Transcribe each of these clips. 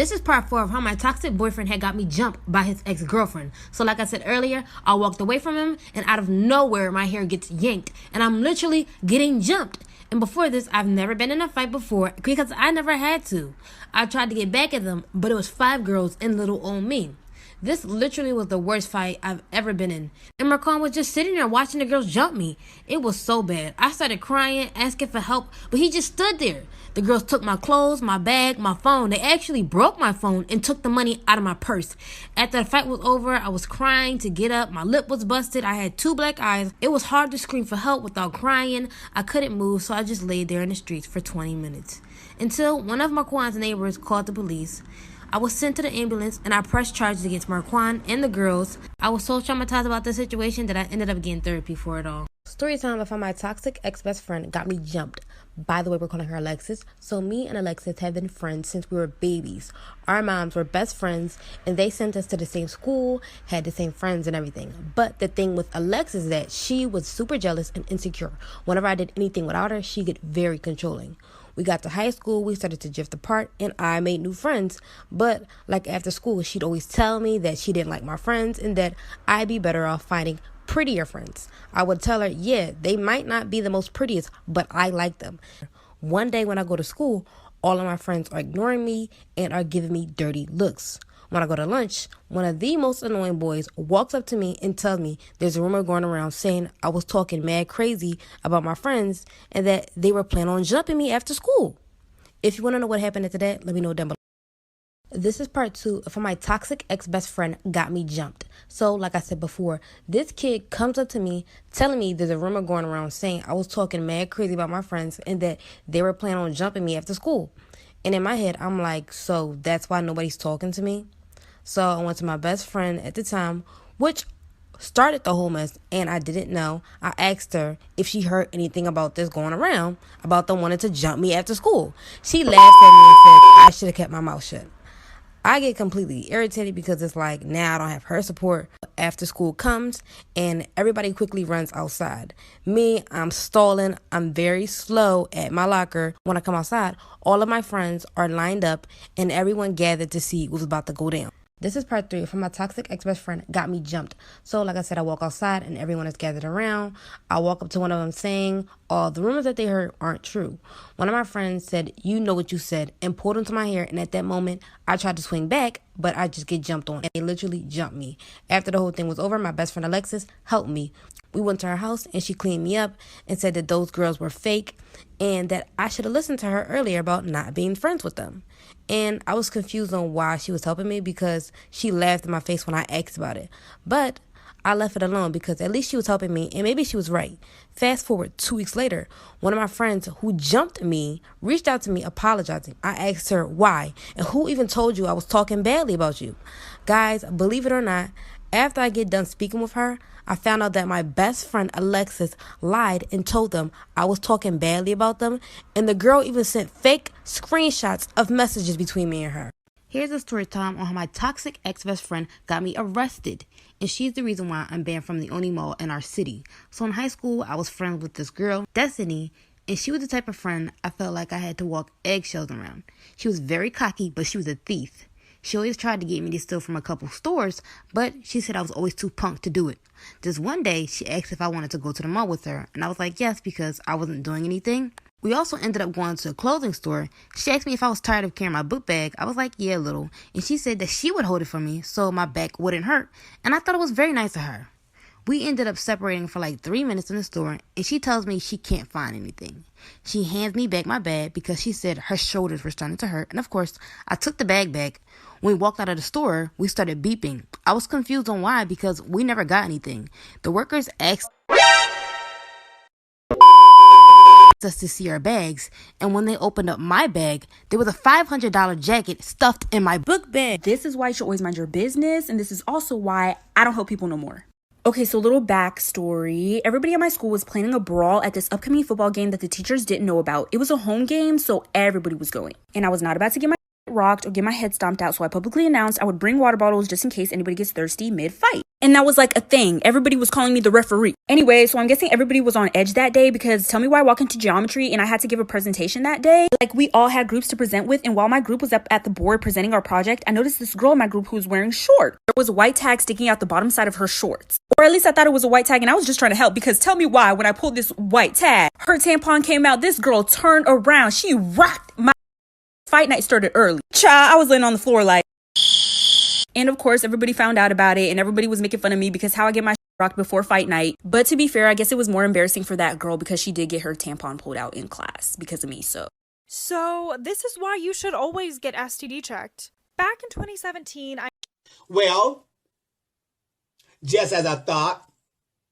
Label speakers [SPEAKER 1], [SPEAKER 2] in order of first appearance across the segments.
[SPEAKER 1] This is part 4 of how my toxic boyfriend had got me jumped by his ex-girlfriend. So like I said earlier, I walked away from him and out of nowhere my hair gets yanked and I'm literally getting jumped. And before this, I've never been in a fight before because I never had to. I tried to get back at them, but it was 5 girls and little old me. This literally was the worst fight I've ever been in. And Marcon was just sitting there watching the girls jump me. It was so bad. I started crying, asking for help, but he just stood there. The girls took my clothes, my bag, my phone. They actually broke my phone and took the money out of my purse. After the fight was over, I was crying to get up. My lip was busted. I had 2 black eyes. It was hard to scream for help without crying. I couldn't move, so I just laid there in the streets for 20 minutes. Until one of Marquand's neighbors called the police. I was sent to the ambulance and I pressed charges against Marquand and the girls. I was so traumatized about the situation that I ended up getting therapy for it all. Story time of how my toxic ex-best friend got me jumped. By the way, we're calling her Alexis. So me and Alexis have been friends since we were babies. Our moms were best friends and they sent us to the same school, had the same friends and everything. But the thing with Alexis is that she was super jealous and insecure. Whenever I did anything without her, she'd get very controlling. We got to high school, we started to drift apart, and I made new friends. But, like after school, she'd always tell me that she didn't like my friends and that I'd be better off finding prettier friends. I would tell her, yeah, they might not be the most prettiest, but I like them. One day when I go to school, all of my friends are ignoring me and are giving me dirty looks. When I go to lunch, one of the most annoying boys walks up to me and tells me there's a rumor going around saying I was talking mad crazy about my friends and that they were planning on jumping me after school. If you want to know what happened after that, let me know down below. This is part 2 of how my toxic ex-best friend got me jumped. So, like I said before, this kid comes up to me telling me there's a rumor going around saying I was talking mad crazy about my friends and that they were planning on jumping me after school. And in my head, I'm like, so that's why nobody's talking to me? So I went to my best friend at the time, which started the whole mess, and I didn't know. I asked her if she heard anything about this going around, about them wanting to jump me after school. She laughed at me and said I should have kept my mouth shut. I get completely irritated because it's like now I don't have her support. After school comes and everybody quickly runs outside. Me, I'm stalling. I'm very slow at my locker. When I come outside, all of my friends are lined up and everyone gathered to see what was about to go down. This is part 3 from my toxic ex-best friend got me jumped. So like I said, I walk outside and everyone is gathered around. I walk up to one of them saying, oh, the rumors that they heard aren't true. One of my friends said, you know what you said, and pulled into my hair. And at that moment, I tried to swing back, but I just get jumped on. And they literally jumped me. After the whole thing was over, my best friend Alexis helped me. We went to her house and she cleaned me up and said that those girls were fake and that I should have listened to her earlier about not being friends with them. And I was confused on why she was helping me because she laughed in my face when I asked about it. But I left it alone because at least she was helping me and maybe she was right. Fast forward 2 weeks later, one of my friends who jumped me reached out to me apologizing. I asked her why and who even told you I was talking badly about you. Guys, believe it or not, after I get done speaking with her, I found out that my best friend Alexis lied and told them I was talking badly about them, and the girl even sent fake screenshots of messages between me and her. Here's a story time on how my toxic ex-best friend got me arrested, and she's the reason why I'm banned from the only mall in our city. So in high school, I was friends with this girl, Destiny, and she was the type of friend I felt like I had to walk eggshells around. She was very cocky, but she was a thief. She always tried to get me to steal from a couple stores, but she said I was always too punk to do it. Just one day, she asked if I wanted to go to the mall with her, and I was like, yes, because I wasn't doing anything. We also ended up going to a clothing store. She asked me if I was tired of carrying my book bag. I was like, yeah, a little. And she said that she would hold it for me so my back wouldn't hurt, and I thought it was very nice of her. We ended up separating for like 3 minutes in the store, and she tells me she can't find anything. She hands me back my bag because she said her shoulders were starting to hurt, and of course, I took the bag back. When we walked out of the store, we started beeping. I was confused on why because we never got anything. The workers asked us to see our bags, and when they opened up my bag, there was a $500 jacket stuffed in my book bag.
[SPEAKER 2] This is why you should always mind your business, and this is also why I don't help people no more. Okay, so little backstory. Everybody at my school was planning a brawl at this upcoming football game that the teachers didn't know about. It was a home game, so everybody was going. And I was not about to get my rocked or get my head stomped out, so I publicly announced I would bring water bottles just in case anybody gets thirsty mid-fight. And that was like a thing. Everybody was calling me the referee. Anyway, so I'm guessing everybody was on edge that day because tell me why I walk into geometry and I had to give a presentation that day. Like, we all had groups to present with, and while my group was up at the board presenting our project, I noticed this girl in my group who was wearing shorts. There was a white tag sticking out the bottom side of her shorts. Or at least I thought it was a white tag, and I was just trying to help because tell me why when I pulled this white tag, her tampon came out, this girl turned around. She rocked my fight night started early. Child, I was laying on the floor like... And of course, everybody found out about it and everybody was making fun of me because how I get my rocked before fight night. But to be fair, I guess it was more embarrassing for that girl because she did get her tampon pulled out in class because of me,
[SPEAKER 3] So this is why you should always get STD checked. Back in 2017,
[SPEAKER 4] Well, just as I thought,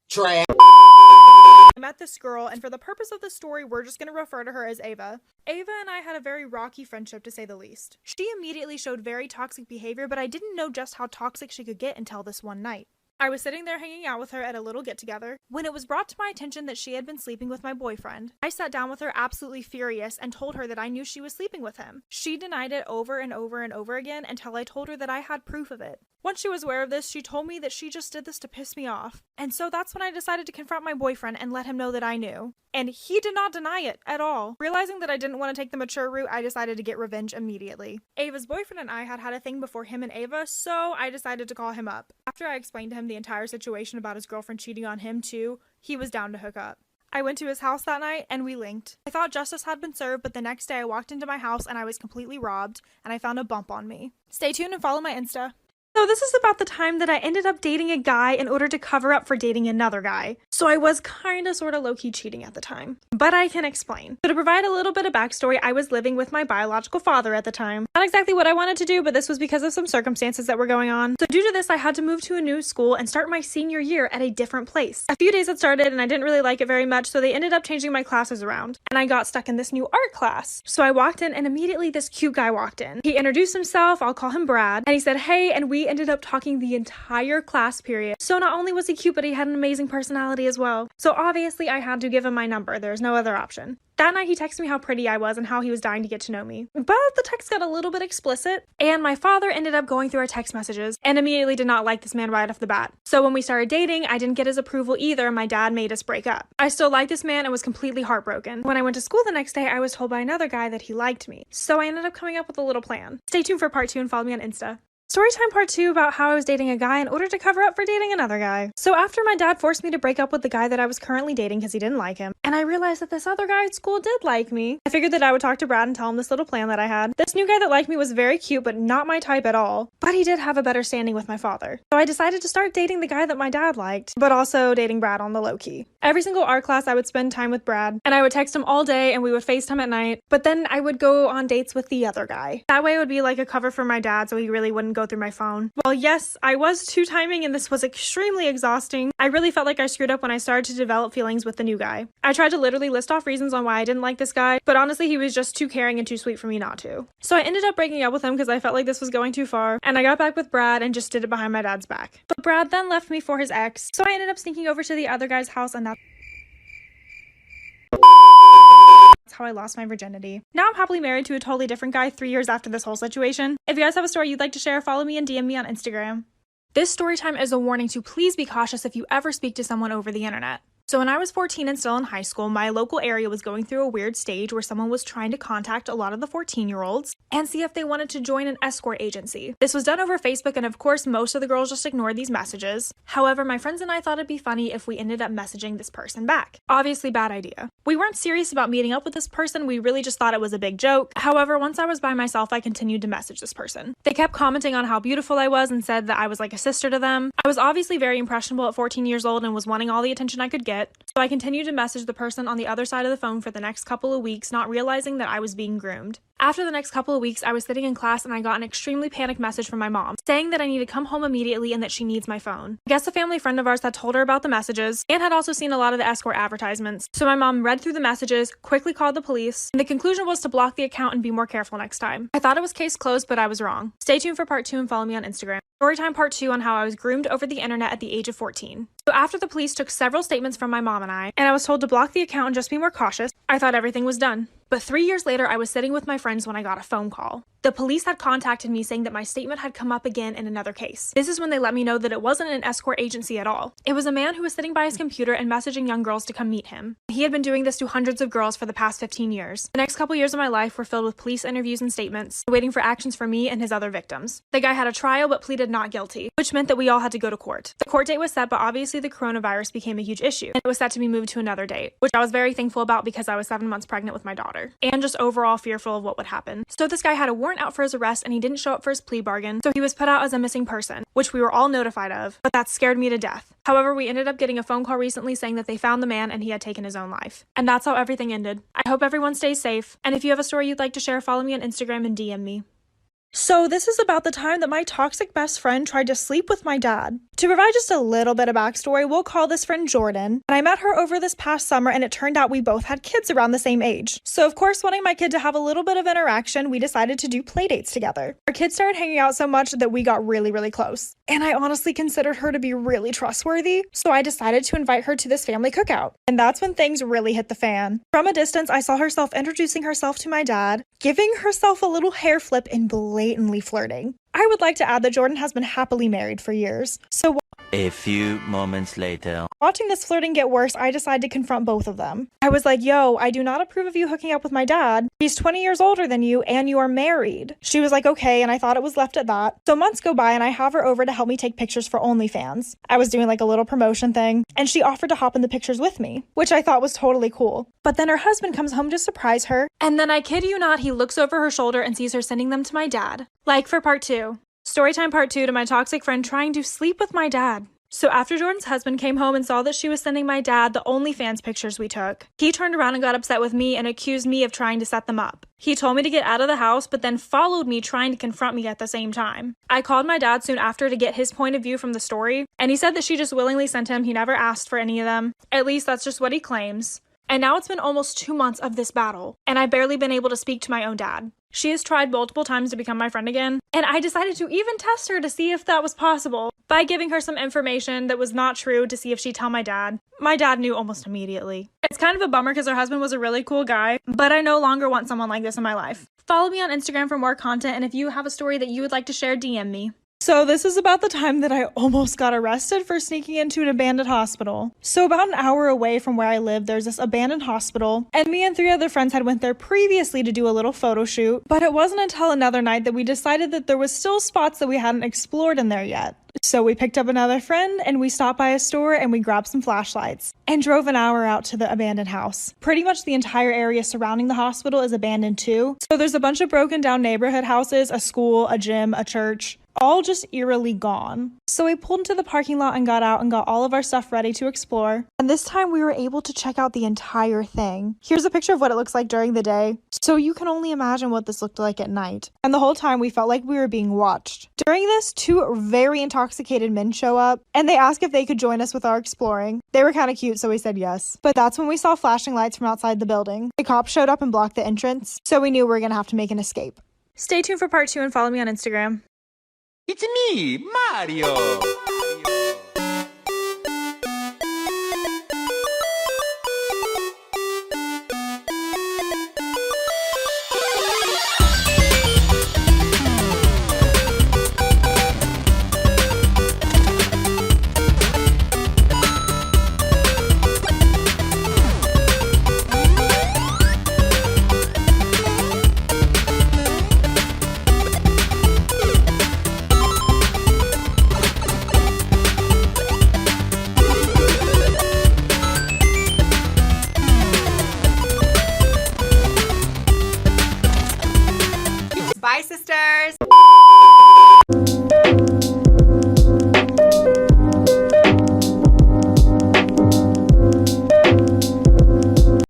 [SPEAKER 4] trash.
[SPEAKER 3] I met this girl, and for the purpose of the story, we're just going to refer to her as Ava. Ava and I had a very rocky friendship, to say the least. She immediately showed very toxic behavior, but I didn't know just how toxic she could get until this one night. I was sitting there hanging out with her at a little get-together when it was brought to my attention that she had been sleeping with my boyfriend. I sat down with her absolutely furious and told her that I knew she was sleeping with him. She denied it over and over and over again until I told her that I had proof of it. Once she was aware of this, she told me that she just did this to piss me off. And so that's when I decided to confront my boyfriend and let him know that I knew. And he did not deny it at all. Realizing that I didn't want to take the mature route, I decided to get revenge immediately. Ava's boyfriend and I had a thing before him and Ava, so I decided to call him up. After I explained to him the entire situation about his girlfriend cheating on him too, he was down to hook up. I went to his house that night and we linked. I thought justice had been served, but the next day I walked into my house and I was completely robbed and I found a bump on me. Stay tuned and follow my Insta. So this is about the time that I ended up dating a guy in order to cover up for dating another guy. So I was kinda sorta low-key cheating at the time. But I can explain. So to provide a little bit of backstory, I was living with my biological father at the time. Not exactly what I wanted to do, but this was because of some circumstances that were going on. So due to this, I had to move to a new school and start my senior year at a different place. A few days had started and I didn't really like it very much, so they ended up changing my classes around. And I got stuck in this new art class. So I walked in and immediately this cute guy walked in. He introduced himself, I'll call him Brad, and he said, hey, and we ended up talking the entire class period. So not only was he cute, but he had an amazing personality as well. So obviously I had to give him my number. There's no other option. That night he texted me how pretty I was and how he was dying to get to know me. But the text got a little bit explicit, and my father ended up going through our text messages and immediately did not like this man right off the bat. So when we started dating, I didn't get his approval either, and my dad made us break up. I still liked this man and was completely heartbroken. When I went to school the next day, I was told by another guy that he liked me. So I ended up coming up with a little plan. Stay tuned for part 2 and follow me on Insta. Storytime part 2 about how I was dating a guy in order to cover up for dating another guy. So after my dad forced me to break up with the guy that I was currently dating because he didn't like him, and I realized that this other guy at school did like me, I figured that I would talk to Brad and tell him this little plan that I had. This new guy that liked me was very cute, but not my type at all. But he did have a better standing with my father. So I decided to start dating the guy that my dad liked, but also dating Brad on the low-key. Every single art class I would spend time with Brad, and I would text him all day and we would FaceTime at night, but then I would go on dates with the other guy. That way it would be like a cover for my dad so he really wouldn't go through my phone. Well, yes, I was two-timing and this was extremely exhausting. I really felt like I screwed up when I started to develop feelings with the new guy. I tried to literally list off reasons on why I didn't like this guy, but honestly, he was just too caring and too sweet for me not to. So I ended up breaking up with him because I felt like this was going too far, and I got back with Brad and just did it behind my dad's back. But Brad then left me for his ex, so I ended up sneaking over to the other guy's house, and that's how I lost my virginity. Now I'm happily married to a totally different guy 3 years after this whole situation. If you guys have a story you'd like to share, follow me and DM me on Instagram. This story time is a warning to please be cautious if you ever speak to someone over the internet. So when I was 14 and still in high school, my local area was going through a weird stage where someone was trying to contact a lot of the 14-year-olds and see if they wanted to join an escort agency. This was done over Facebook, and of course, most of the girls just ignored these messages. However, my friends and I thought it'd be funny if we ended up messaging this person back. Obviously, bad idea. We weren't serious about meeting up with this person, we really just thought it was a big joke. However, once I was by myself, I continued to message this person. They kept commenting on how beautiful I was and said that I was like a sister to them. I was obviously very impressionable at 14 years old and was wanting all the attention I could get. So I continued to message the person on the other side of the phone for the next couple of weeks, not realizing that I was being groomed. After the next couple of weeks, I was sitting in class and I got an extremely panicked message from my mom saying that I need to come home immediately and that she needs my phone. I guess a family friend of ours had told her about the messages and had also seen a lot of the escort advertisements. So my mom read through the messages, quickly called the police, and the conclusion was to block the account and be more careful next time. I thought it was case closed, but I was wrong. Stay tuned for part 2 and follow me on Instagram. Storytime part 2 on how I was groomed over the internet at the age of 14. So after the police took several statements from my mom and I was told to block the account and just be more cautious, I thought everything was done. But 3 years later, I was sitting with my friends when I got a phone call. The police had contacted me saying that my statement had come up again in another case. This is when they let me know that it wasn't an escort agency at all. It was a man who was sitting by his computer and messaging young girls to come meet him. He had been doing this to hundreds of girls for the past 15 years. The next couple years of my life were filled with police interviews and statements, waiting for actions for me and his other victims. The guy had a trial but pleaded not guilty, which meant that we all had to go to court. The court date was set, but obviously the coronavirus became a huge issue, and it was set to be moved to another date, which I was very thankful about because I was 7 months pregnant with my daughter, and just overall fearful of what would happen. So this guy had a warrant out for his arrest and he didn't show up for his plea bargain, so he was put out as a missing person, which we were all notified of, but that scared me to death. However, we ended up getting a phone call recently saying that they found the man and he had taken his own life. And that's how everything ended. I hope everyone stays safe, and if you have a story you'd like to share, follow me on Instagram and DM me. So this is about the time that my toxic best friend tried to sleep with my dad. To provide just a little bit of backstory, we'll call this friend Jordan. And I met her over this past summer, and it turned out we both had kids around the same age. So of course, wanting my kid to have a little bit of interaction, we decided to do play dates together. Our kids started hanging out so much that we got really, really close. And I honestly considered her to be really trustworthy, so I decided to invite her to this family cookout. And that's when things really hit the fan. From a distance, I saw herself introducing herself to my dad, giving herself a little hair flip and blatantly flirting. I would like to add that Jordan has been happily married for years. So
[SPEAKER 5] a few moments later.
[SPEAKER 3] Watching this flirting get worse, I decided to confront both of them. I was like, yo, I do not approve of you hooking up with my dad. He's 20 years older than you and you are married. She was like, okay, and I thought it was left at that. So months go by and I have her over to help me take pictures for OnlyFans. I was doing like a little promotion thing and she offered to hop in the pictures with me, which I thought was totally cool. But then her husband comes home to surprise her, and then I kid you not, he looks over her shoulder and sees her sending them to my dad. Like for part 2. Storytime part 2 to my toxic friend trying to sleep with my dad. So after Jordan's husband came home and saw that she was sending my dad the OnlyFans pictures we took, he turned around and got upset with me and accused me of trying to set them up. He told me to get out of the house, but then followed me trying to confront me at the same time. I called my dad soon after to get his point of view from the story, and he said that she just willingly sent him. He never asked for any of them. At least that's just what he claims. And now it's been almost 2 months of this battle, and I've barely been able to speak to my own dad. She has tried multiple times to become my friend again, and I decided to even test her to see if that was possible by giving her some information that was not true to see if she'd tell my dad. My dad knew almost immediately. It's kind of a bummer because her husband was a really cool guy, but I no longer want someone like this in my life. Follow me on Instagram for more content, and if you have a story that you would like to share, DM me. So this is about the time that I almost got arrested for sneaking into an abandoned hospital. So about an hour away from where I live, there's this abandoned hospital, and me and 3 other friends had went there previously to do a little photo shoot, but it wasn't until another night that we decided that there was still spots that we hadn't explored in there yet. So we picked up another friend and we stopped by a store and we grabbed some flashlights and drove an hour out to the abandoned house. Pretty much the entire area surrounding the hospital is abandoned too. So there's a bunch of broken down neighborhood houses, a school, a gym, a church, all just eerily gone. So we pulled into the parking lot and got out and got all of our stuff ready to explore. And this time we were able to check out the entire thing. Here's a picture of what it looks like during the day. So you can only imagine what this looked like at night. And the whole time we felt like we were being watched. During this, 2 very intoxicated men show up and they asked if they could join us with our exploring. They were kind of cute, so we said yes. But that's when we saw flashing lights from outside the building. The cops showed up and blocked the entrance, so we knew we were gonna have to make an escape. Stay tuned for part 2 and follow me on Instagram.
[SPEAKER 5] It's me, Mario!